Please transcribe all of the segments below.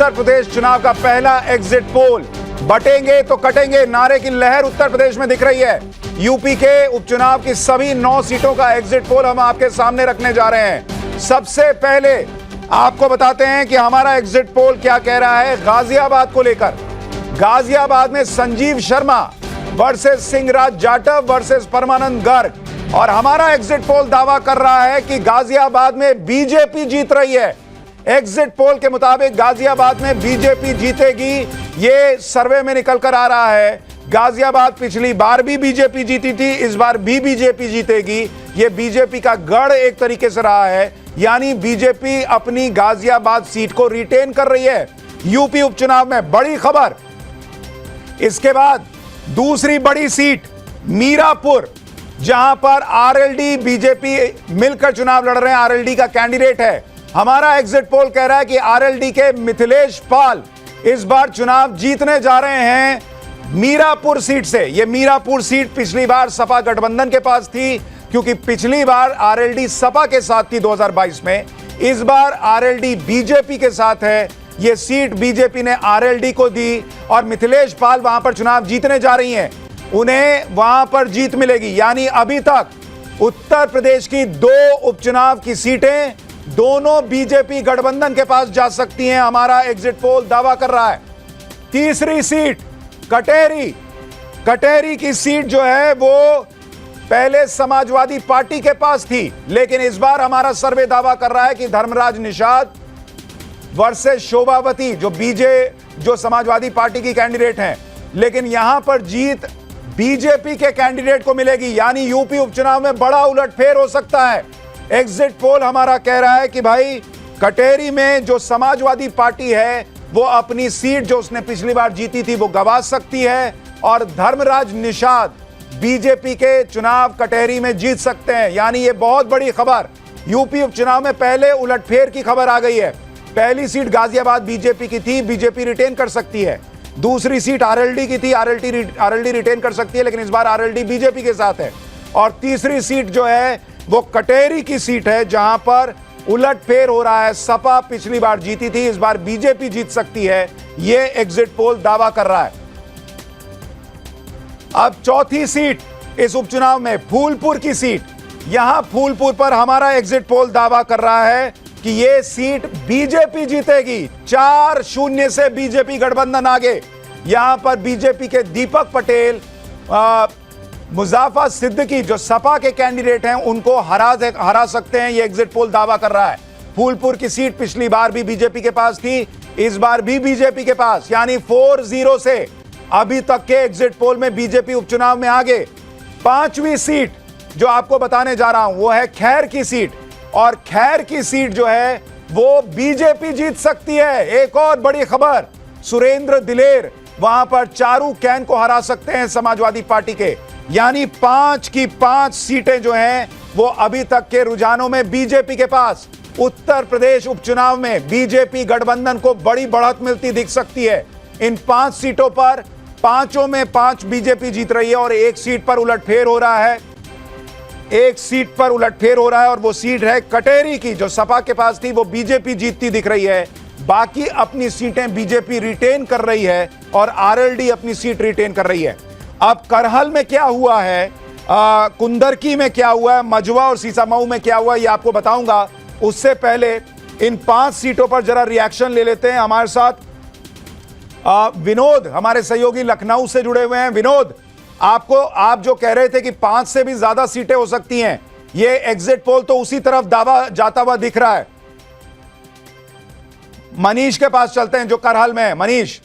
उत्तर प्रदेश चुनाव का पहला एग्जिट पोल। बटेंगे तो कटेंगे नारे की लहर उत्तर प्रदेश में दिख रही है। यूपी के उपचुनाव की सभी 9 सीटों का एग्जिट पोल हम आपके सामने रखने जा रहे हैं। सबसे पहले आपको बताते हैं कि हमारा एग्जिट पोल क्या कह रहा है गाजियाबाद को लेकर। गाजियाबाद में संजीव शर्मा वर्सेस सिंहराज जाटव वर्सेस परमानंद गर्ग, और हमारा एग्जिट पोल दावा कर रहा है कि गाजियाबाद में बीजेपी जीत रही है। एग्जिट पोल के मुताबिक गाजियाबाद में बीजेपी जीतेगी, ये सर्वे में निकल कर आ रहा है। गाजियाबाद पिछली बार भी बीजेपी जीती थी, इस बार भी बीजेपी जीतेगी। ये बीजेपी का गढ़ एक तरीके से रहा है, यानी बीजेपी अपनी गाजियाबाद सीट को रिटेन कर रही है। यूपी उपचुनाव में बड़ी खबर। इसके बाद दूसरी बड़ी सीट मीरापुर, जहां पर आरएलडी बीजेपी मिलकर चुनाव लड़ रहे हैं। आरएलडी का कैंडिडेट है। हमारा एग्जिट पोल कह रहा है कि आरएलडी के मिथिलेश पाल इस बार चुनाव जीतने जा रहे हैं मीरापुर सीट से। यह मीरापुर सीट पिछली बार सपा गठबंधन के पास थी, क्योंकि पिछली बार आरएलडी सपा के साथ थी 2022 में। इस बार आरएलडी बीजेपी के साथ है। यह सीट बीजेपी ने आरएलडी को दी और मिथिलेश पाल वहां पर चुनाव जीतने जा रही हैं। उन्हें वहां पर जीत मिलेगी, यानी अभी तक उत्तर प्रदेश की 2 उपचुनाव की सीटें दोनों बीजेपी गठबंधन के पास जा सकती हैं। हमारा एग्जिट पोल दावा कर रहा है। तीसरी सीट कटेरी की सीट जो है वो पहले समाजवादी पार्टी के पास थी, लेकिन इस बार हमारा सर्वे दावा कर रहा है कि धर्मराज निषाद वर्सेस शोभावती जो समाजवादी पार्टी की कैंडिडेट हैं, लेकिन यहां पर जीत बीजेपी के कैंडिडेट को मिलेगी, यानी यूपी उपचुनाव में बड़ा उलटफेर हो सकता है। एग्जिट पोल हमारा कह रहा है कि भाई कटेरी में जो समाजवादी पार्टी है वो अपनी सीट जो उसने पिछली बार जीती थी वो गंवा सकती है, और धर्मराज निषाद बीजेपी के चुनाव कटेरी में जीत सकते हैं। यानी ये बहुत बड़ी खबर। यूपी उपचुनाव में पहले उलटफेर की खबर आ गई है। पहली सीट गाजियाबाद बीजेपी की थी, बीजेपी रिटेन कर सकती है। दूसरी सीट आरएलडी की थी, आरएलडी रिटेन कर सकती है, लेकिन इस बार आरएलडी बीजेपी के साथ है। और तीसरी सीट जो है वो कटेरी की सीट है, जहां पर उलटफेर हो रहा है। सपा पिछली बार जीती थी, इस बार बीजेपी जीत सकती है, यह एग्जिट पोल दावा कर रहा है। अब चौथी सीट इस उपचुनाव में फूलपुर की सीट। यहां फूलपुर पर हमारा एग्जिट पोल दावा कर रहा है कि यह सीट बीजेपी जीतेगी। 4-0 से बीजेपी गठबंधन आगे। यहां पर बीजेपी के दीपक पटेल मुजाफा सिद्दीकी जो सपा के कैंडिडेट हैं उनको हरा सकते हैं, यह एग्जिट पोल दावा कर रहा है। फूलपुर की सीट पिछली बार भी बीजेपी के पास थी, इस बार भी बीजेपी के पास, यानी 4-0 से अभी तक के एग्जिट पोल में बीजेपी उपचुनाव में आगे। 5वीं सीट जो आपको बताने जा रहा हूं वो है खैर की सीट, और खैर की सीट जो है वो बीजेपी जीत सकती है। एक और बड़ी खबर, सुरेंद्र दिलेर वहां पर चारू कैन को हरा सकते हैं समाजवादी पार्टी के, यानी 5 की 5 सीटें जो हैं वो अभी तक के रुझानों में बीजेपी के पास। उत्तर प्रदेश उपचुनाव में बीजेपी गठबंधन को बड़ी बढ़त मिलती दिख सकती है। इन 5 सीटों पर 5 में 5 बीजेपी जीत रही है, और एक सीट पर उलटफेर हो रहा है। एक सीट पर उलटफेर हो रहा है और वो सीट है कटेरी की, जो सपा के पास थी वो बीजेपी जीतती दिख रही है। बाकी अपनी सीटें बीजेपी रिटेन कर रही है और आरएलडी अपनी सीट रिटेन कर रही है। अब करहल में क्या हुआ है, कुंदरकी में क्या हुआ है, मझवा और सीसामऊ में क्या हुआ है, ये आपको बताऊंगा। उससे पहले इन 5 सीटों पर जरा रिएक्शन ले लेते हैं। हमारे साथ विनोद हमारे सहयोगी लखनऊ से जुड़े हुए हैं। विनोद, आप जो कह रहे थे कि 5 से भी ज्यादा सीटें हो सकती हैं, ये एग्जिट पोल तो उसी तरफ दावा जाता हुआ दिख रहा है। मनीष के पास चलते हैं जो करहल में है। मनीष,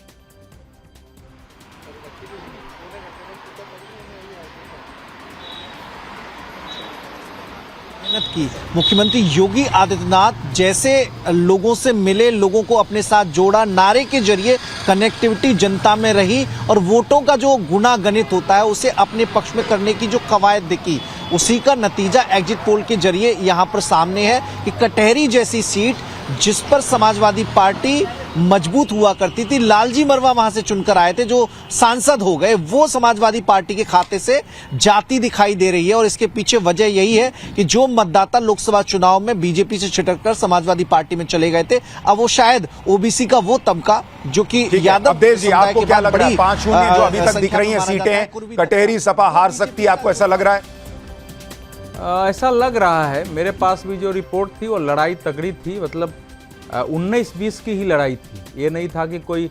की मुख्यमंत्री योगी आदित्यनाथ जैसे लोगों से मिले, लोगों को अपने साथ जोड़ा, नारे के जरिए कनेक्टिविटी जनता में रही और वोटों का जो गुणा गणित होता है उसे अपने पक्ष में करने की जो कवायद दिखी, उसी का नतीजा एग्जिट पोल के जरिए यहां पर सामने है कि कटहरी जैसी सीट जिस पर समाजवादी पार्टी मजबूत हुआ करती थी। लालजी मरवा वहां से चुनकर आए थे, जो सांसद हो गए, वो समाजवादी पार्टी के खाते से जाती दिखाई दे रही है। और इसके पीछे वजह यही है कि जो मतदाता लोकसभा चुनाव में बीजेपी से छिटककर समाजवादी पार्टी में चले गए थे, अब वो शायद ओबीसी का वो तबका जो कि यादव अवधेश जी, समुदाय आपको के क्या बाद लग रहा है? बड़ी 5-0 जो अभी तक दिख रही हैं संख्या में माना जाता है, सीटें, कटेरी सपा हार सकती है, आपको ऐसा लग रहा है? ऐसा लग रहा है। मेरे पास भी जो रिपोर्ट थी वो लड़ाई तगड़ी थी, मतलब 19-20 की ही लड़ाई थी। ये नहीं था कि कोई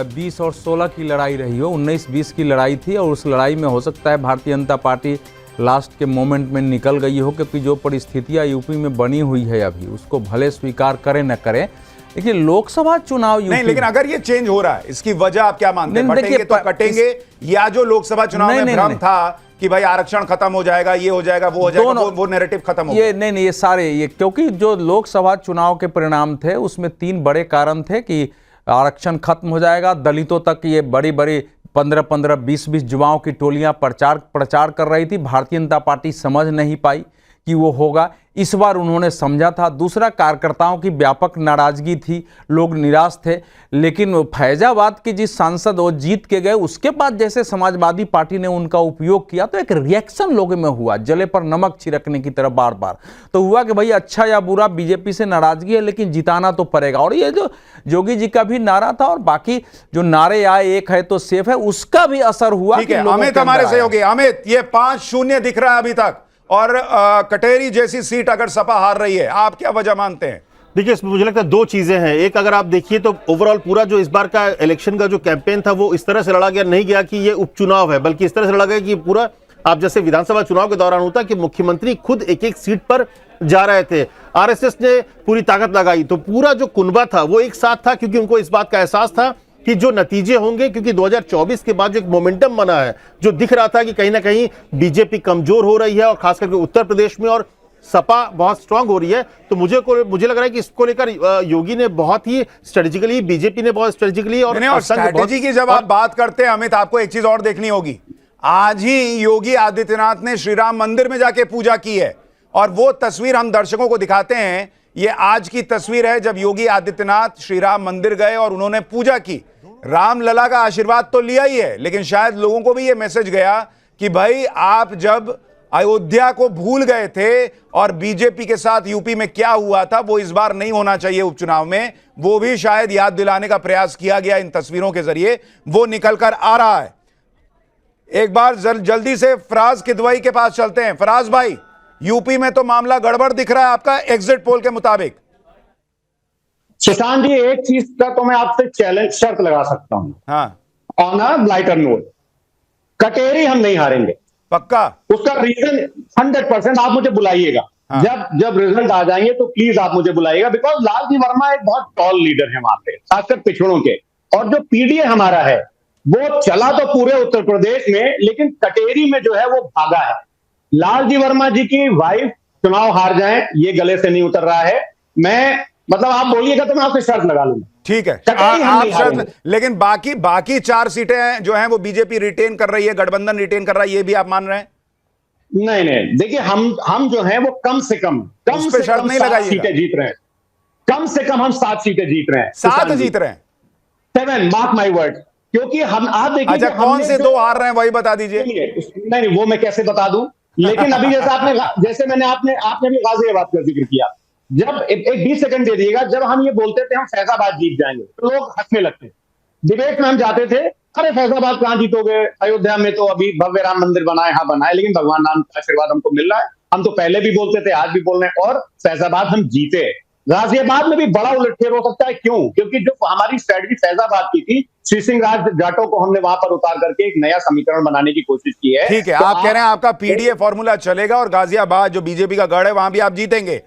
20 और 16 की लड़ाई रही हो, 19-20 की लड़ाई थी। और उस लड़ाई में हो सकता है भारतीय जनता पार्टी लास्ट के मोमेंट में निकल गई हो, क्योंकि जो परिस्थितियां यूपी में बनी हुई है अभी, उसको भले स्वीकार करें न करें, लेकिन लोकसभा चुनाव नहीं, लेकिन अगर ये चेंज हो रहा है, इसकी वजह आप क्या मानते हैं? बटेंगे तो कटेंगे, या जो लोकसभा चुनाव में भ्रम था कि भाई आरक्षण खत्म हो जाएगा, ये हो जाएगा, वो हो जाएगा, वो नैरेटिव खत्म हो ये नहीं, ये सारे, ये क्योंकि जो लोकसभा चुनाव के परिणाम थे उसमें 3 बड़े कारण थे कि आरक्षण खत्म हो जाएगा, दलितों तक ये बड़ी बड़ी 15-15, 20-20 युवाओं की टोलियां प्रचार कर रही थी। भारतीय जनता पार्टी समझ नहीं पाई कि वो होगा। इस बार उन्होंने समझा था। दूसरा, कार्यकर्ताओं की व्यापक नाराजगी थी, लोग निराश थे। लेकिन फैजाबाद के जिस सांसद वो जीत के गए, उसके बाद जैसे समाजवादी पार्टी ने उनका उपयोग किया तो एक रिएक्शन लोगों में हुआ, जले पर नमक छिड़कने की तरह बार बार। तो हुआ कि भाई अच्छा या बुरा बीजेपी से नाराजगी है, लेकिन जिताना तो पड़ेगा। और ये जो जोगी जी का भी नारा था और बाकी जो नारे आए, एक है तो सेफ है, उसका भी असर हुआ। ठीक है, अमित हमारे सहयोगी। अमित, ये 5-0 दिख रहा है अभी तक, और कटेरी जैसी सीट अगर सपा हार रही है, आप क्या वजह मानते हैं? देखिए, इसमें मुझे लगता है 2 चीजें हैं। एक, अगर आप देखिए तो ओवरऑल पूरा जो इस बार का इलेक्शन का जो कैंपेन था वो इस तरह से लड़ा गया, नहीं गया कि ये उपचुनाव है, बल्कि इस तरह से लड़ा गया कि पूरा, आप जैसे विधानसभा चुनाव के दौरान होता कि मुख्यमंत्री खुद एक एक सीट पर जा रहे थे, आरएसएस ने पूरी ताकत लगाई, तो पूरा जो कुनबा था वो एक साथ था, क्योंकि उनको इस बात का एहसास था कि जो नतीजे होंगे, क्योंकि 2024 के बाद जो एक मोमेंटम बना है, जो दिख रहा था कि कहीं ना कहीं बीजेपी कमजोर हो रही है, और खास करके उत्तर प्रदेश में, और सपा बहुत स्ट्रांग हो रही है। तो मुझे लग रहा है कि इसको लेकर योगी ने बहुत ही स्ट्रेटेजिकली, बीजेपी ने बहुत स्ट्रेटेजिकली और स्ट्रेटेजी की जब आप बात करते हैं अमित, आपको एक चीज और देखनी होगी। आज ही योगी आदित्यनाथ ने श्री राम मंदिर में जाके पूजा की है, और वो तस्वीर हम दर्शकों को दिखाते हैं। ये आज की तस्वीर है जब योगी आदित्यनाथ श्री राम मंदिर गए और उन्होंने पूजा की। राम लला का आशीर्वाद तो लिया ही है, लेकिन शायद लोगों को भी यह मैसेज गया कि भाई आप जब अयोध्या को भूल गए थे और बीजेपी के साथ यूपी में क्या हुआ था वो इस बार नहीं होना चाहिए उपचुनाव में, वो भी शायद याद दिलाने का प्रयास किया गया इन तस्वीरों के जरिए, वो निकल कर आ रहा है। एक बार जल्दी से फराज किदवई के पास चलते हैं। फराज भाई, यूपी में तो मामला गड़बड़ दिख रहा है आपका एग्जिट पोल के मुताबिक। शशांक जी, एक चीज का तो मैं आपसे चैलेंज शर्त लगा सकता हूं, हाँ, ऑन अ लाइटर नोट, कटेरी हम नहीं हारेंगे, पक्का। उसका रीजन 100%, आप मुझे बुलाइएगा। हाँ। जब रिजल्ट आ जाएंगे तो प्लीज आप मुझे बुलाइएगा, बिकॉज लालजी वर्मा एक बहुत टॉल लीडर है वहां पे, खासकर पिछड़ों के। और जो पीडीए हमारा है वो चला तो पूरे उत्तर प्रदेश में, लेकिन कटेरी में जो है वो भागा है। लालजी वर्मा जी की वाइफ चुनाव हार जाए, ये गले से नहीं उतर रहा है। मतलब आप बोलिएगा तो मैं आपसे शर्त लगा लूंगा। ठीक है, आप शर्त, लेकिन बाकी 4 सीटें जो हैं वो बीजेपी रिटेन कर रही है, गठबंधन रिटेन कर रहा है, ये भी आप मान रहे हैं? नहीं, देखिए, हम जो है वो कम से कम शर्त नहीं 7 सीटें जीत रहे हैं। कम से कम हम 7 सीटें जीत रहे हैं। 7 जीत रहे हैं? 7, मार्क माई वर्ड। क्योंकि आप देखिए, अच्छा, कौन से 2 हार रहे हैं वही बता दीजिए। नहीं, वो मैं कैसे बता दूं। लेकिन अभी जैसे मैंने आपने भी गाजियाबाद का जिक्र किया, जब एक 20 सेकंड दे दिएगा, जब हम ये बोलते थे हम फैजाबाद जीत जाएंगे तो लोग हंसने लगते। डिबेट में हम जाते थे, अरे फैजाबाद कहां जीतोगे, अयोध्या में तो अभी भव्य राम मंदिर बनाए, हाँ बनाए, लेकिन भगवान राम का आशीर्वाद हमको मिल रहा है। हम तो पहले भी बोलते थे, आज भी बोल रहे हैं, और फैजाबाद हम जीते। गाजियाबाद में भी बड़ा उलटफेर हो सकता है। क्यों? क्योंकि जो हमारी स्ट्रेटजी फैजाबाद की थी, श्री सिंह राज जाटों को हमने वहां पर उतार करके एक नया समीकरण बनाने की कोशिश की है। ठीक है, तो आप कह रहे हैं आपका पीडीए फॉर्मूला चलेगा और गाजियाबाद जो बीजेपी का गढ़ है वहां भी आप जीतेंगे,